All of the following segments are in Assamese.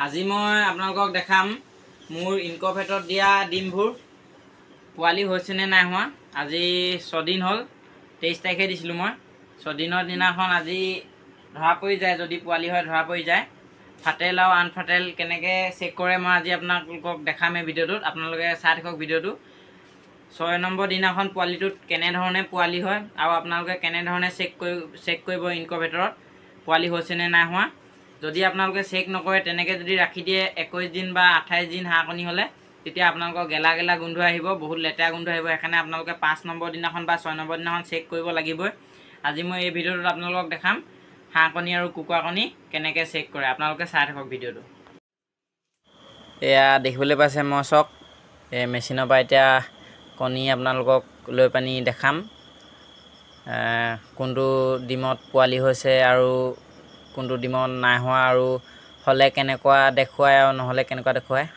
আজি মই আপোনালোকক দেখাম মোৰ ইনকুবেটৰত দিয়া ডিমবোৰ পোৱালি হৈছে নে নাই হোৱা। আজি 6 দিন হ'ল, 23 তাৰিখে দিছিলোঁ মই। 6 দিনৰ দিনাখন আজি ধৰা পৰি যায়, যদি পোৱালি হয় ধৰা পৰি যায়। ফাটেল আৰু আনফাটেল কেনেকৈ চেক কৰে মই আজি আপোনালোকক দেখাম এই ভিডিঅ'টোত। আপোনালোকে চাই থাকক ভিডিঅ'টো। 6 নম্বৰ দিনাখন পোৱালিটোত কেনেধৰণে পোৱালি হয় আৰু আপোনালোকে কেনেধৰণে চেক কৰিব ইনকুবেটৰত পোৱালি হৈছে নে নাই হোৱা। যদি আপোনালোকে চেক নকৰে তেনেকৈ যদি ৰাখি দিয়ে 21 দিন বা 28 দিন হাঁহ কণী হ'লে, তেতিয়া আপোনালোকৰ গেলা গেলা গোন্ধ আহিব, বহুত লেতেৰা গোন্ধ আহিব। সেইকাৰণে আপোনালোকে 5 নম্বৰ দিনাখন বা 6 নম্বৰ দিনাখন চেক কৰিব লাগিবই। আজি মই এই ভিডিঅ'টোত আপোনালোকক দেখাম হাঁহ কণী আৰু কুকুৰা কণী কেনেকৈ চেক কৰে। আপোনালোকে চাই থাকক ভিডিঅ'টো। এয়া দেখিবলৈ পাইছে মই চাওক, এই মেচিনৰ পৰা এতিয়া কণী আপোনালোকক লৈ পানি দেখাম কোনটো ডিমত পোৱালি হৈছে আৰু কোনটো ডিমত নাই হোৱা, আৰু হ'লে কেনেকুৱা দেখুৱায় আৰু নহ'লে কেনেকুৱা দেখুৱায়।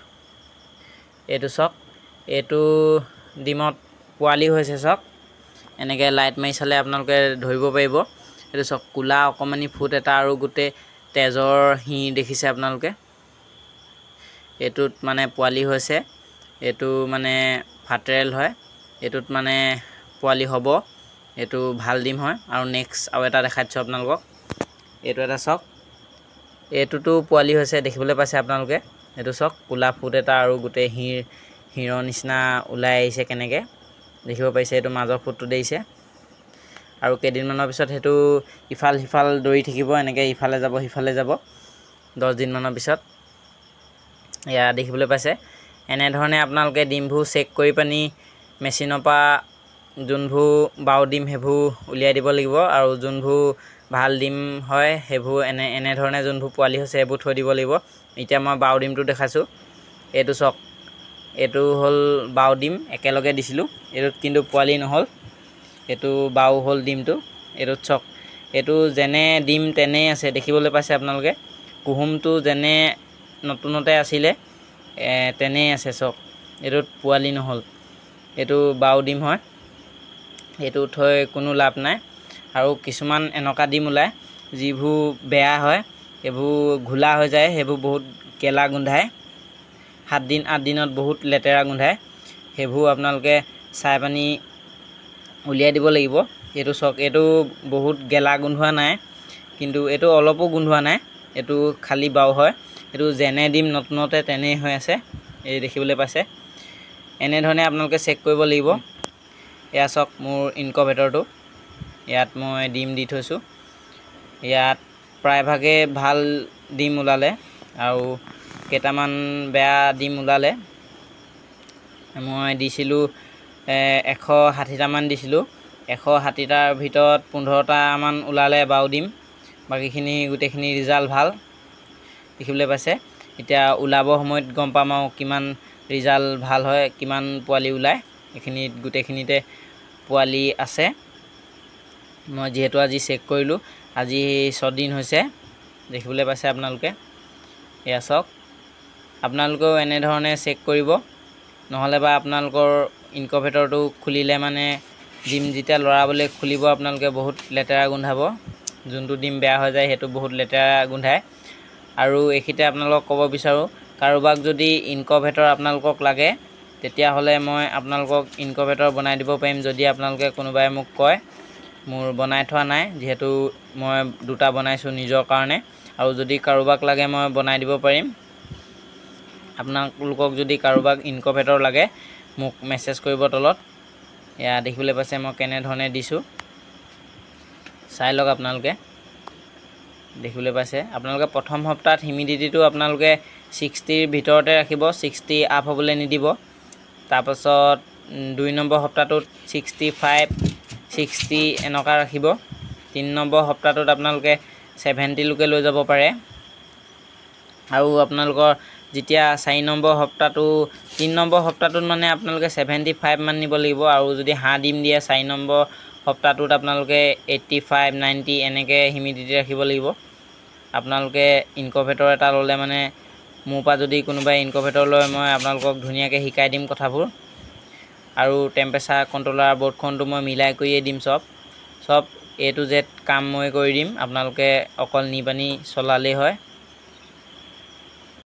এইটো চাওক, এইটো ডিমত পোৱালি হৈছে চাওক। এনেকৈ লাইট মাৰি চালে আপোনালোকে ধৰিব পাৰিব। এইটো চাওক, ক'লা অকণমানি ফুট এটা আৰু গোটেই তেজৰ হিৰ দেখিছে আপোনালোকে। এইটোত মানে পোৱালি হৈছে, এইটো মানে ফাটেল হয়, এইটোত মানে পোৱালি হ'ব। এইটো ভাল ডিম হয়। আৰু নেক্সট আৰু এটা দেখাই দিছোঁ আপোনালোকক, এইটো এটা চাওক, এইটোতো পোৱালি হৈছে দেখিবলৈ পাইছে আপোনালোকে। এইটো চাওক, ক'লা ফুট এটা আৰু গোটেই হিৰৰ নিচিনা ওলাই আহিছে, কেনেকৈ দেখিব পাৰিছে। এইটো মাজৰ ফুটটো দিছে আৰু কেইদিনমানৰ পিছত সেইটো ইফাল সিফাল দৌৰি থাকিব, এনেকৈ ইফালে যাব সিফালে যাব 10 দিনমানৰ পিছত। এয়া দেখিবলৈ পাইছে। এনেধৰণে আপোনালোকে ডিমবোৰ চেক কৰি পানি মেচিনৰ পৰা যোনবোৰ বাও ডিম সেইবোৰ উলিয়াই দিব লাগিব, আৰু যোনবোৰ ভাল ডিম হয় সেইবোৰ এনেধৰণে যোনবোৰ পোৱালি হৈছে সেইবোৰ থৈ দিব লাগিব। এতিয়া মই বাও ডিমটো দেখাইছোঁ। এইটো চাওক, এইটো হ'ল বাও ডিম, একেলগে দিছিলোঁ। এইটোত কিন্তু পোৱালি নহ'ল, এইটো বাও হ'ল ডিমটো। এইটোত চাওক, এইটো যেনে ডিম তেনেই আছে দেখিবলৈ পাইছে আপোনালোকে। কুহুমটো যেনে নতুনতে আছিলে তেনেই আছে চাওক। এইটোত পোৱালি নহ'ল, এইটো বাও ডিম হয়। এইটো থৈ কোনো লাভ নাই। আৰু কিছুমান এনেকুৱা ডিম ওলায় যিবোৰ বেয়া হয়, সেইবোৰ ঘোলা হৈ যায়, সেইবোৰ বহুত গেলা গোন্ধায়। 7 দিন 8 দিনত বহুত লেতেৰা গোন্ধায়। সেইবোৰ আপোনালোকে চাই পানি উলিয়াই দিব লাগিব। এইটো চাওক, এইটো বহুত গেলা গোন্ধোৱা নাই, কিন্তু এইটো অলপো গোন্ধোৱা নাই, এইটো খালী বাও হয়। এইটো যেনে ডিম নতুনতে তেনেই হৈ আছে, এই দেখিবলৈ পাইছে। এনেধৰণে আপোনালোকে চেক কৰিব লাগিব। এয়া চাওক মোৰ ইনকুবেটৰটো, ইয়াত মই ডিম দি থৈছোঁ। ইয়াত প্ৰায়ভাগে ভাল ডিম ওলালে আৰু কেইটামান বেয়া ডিম ওলালে। মই দিছিলোঁ 160টামান দিছিলোঁ। 160টাৰ ভিতৰত 15টামান ওলালে বাও ডিম, বাকীখিনি গোটেইখিনি ৰিজাল্ট ভাল দেখিবলৈ পাইছে। এতিয়া ওলাব সময়ত গম পাম আৰু কিমান ৰিজাল্ট ভাল হয়, কিমান পোৱালি ওলায়। এইখিনিত গোটেইখিনিতে পোৱালি আছে। মই যিহেতু আজি চেক কৰিলোঁ, আজি 6 দিন হৈছে দেখিবলৈ পাইছে আপোনালোকে। এয়া চাওক, আপোনালোকেও এনেধৰণে চেক কৰিব। নহ'লে বা আপোনালোকৰ ইনকুবেটৰটো খুলিলে মানে ডিম যেতিয়া লৰাবলৈ খুলিব আপোনালোকে বহুত লেতেৰা গোন্ধাব। যোনটো ডিম বেয়া হৈ যায় সেইটো বহুত লেতেৰা গোন্ধায়। আৰু এইখিনিতে আপোনালোকক ক'ব বিচাৰোঁ, কাৰোবাক যদি ইনকুবেটৰ আপোনালোকক লাগে তেতিয়াহ'লে মই আপোনালোকক ইনকুবেটৰ বনাই দিব পাৰিম, যদি আপোনালোকে কোনোবাই মোক কয়। মোৰ বনাই থোৱা নাই, যিহেতু মই 2টা বনাইছোঁ নিজৰ কাৰণে। আৰু যদি কাৰোবাক লাগে মই বনাই দিব পাৰিম। আপোনালোকক যদি কাৰোবাক ইনকুবেটৰ লাগে মোক মেছেজ কৰিব তলত। এয়া দেখিবলৈ পাইছে মই কেনেধৰণে দিছোঁ, চাই লওক আপোনালোকে। দেখিবলৈ পাইছে আপোনালোকে প্ৰথম সপ্তাহত হিউমিডিটিটো আপোনালোকে 60ৰ ভিতৰতে ৰাখিব, 60 আপ হ'বলৈ নিদিব। তাৰপাছত 2 নম্বৰ সপ্তাহটোত 65 60 এনেকুৱা ৰাখিব। 3 নম্বৰ সপ্তাহটোত আপোনালোকে 70লৈকে লৈ যাব পাৰে। আৰু আপোনালোকৰ যেতিয়া 4 নম্বৰ সপ্তাহটো 3 নম্বৰ সপ্তাহটোত মানে আপোনালোকে 75 মান নিব লাগিব। আৰু যদি হাঁহ ডিম দিয়ে 4 নম্বৰ সপ্তাহটোত আপোনালোকে 85 90 এনেকৈ হিউমিডিটি ৰাখিব লাগিব। আপোনালোকে ইনকুবেটৰ এটা ল'লে মানে মোৰ পৰা যদি কোনোবাই ইনকুবেটৰ লয়, মই আপোনালোকক ধুনীয়াকৈ শিকাই দিম কথাবোৰ। আৰু টেম্পাৰেচাৰ কণ্ট্ৰলাৰ বৰ্ডখনটো মই মিলাই কৰিয়ে দিম। চব A to Z কাম মই কৰি দিম, আপোনালোকে অকল নি পানি চলালেই হয়।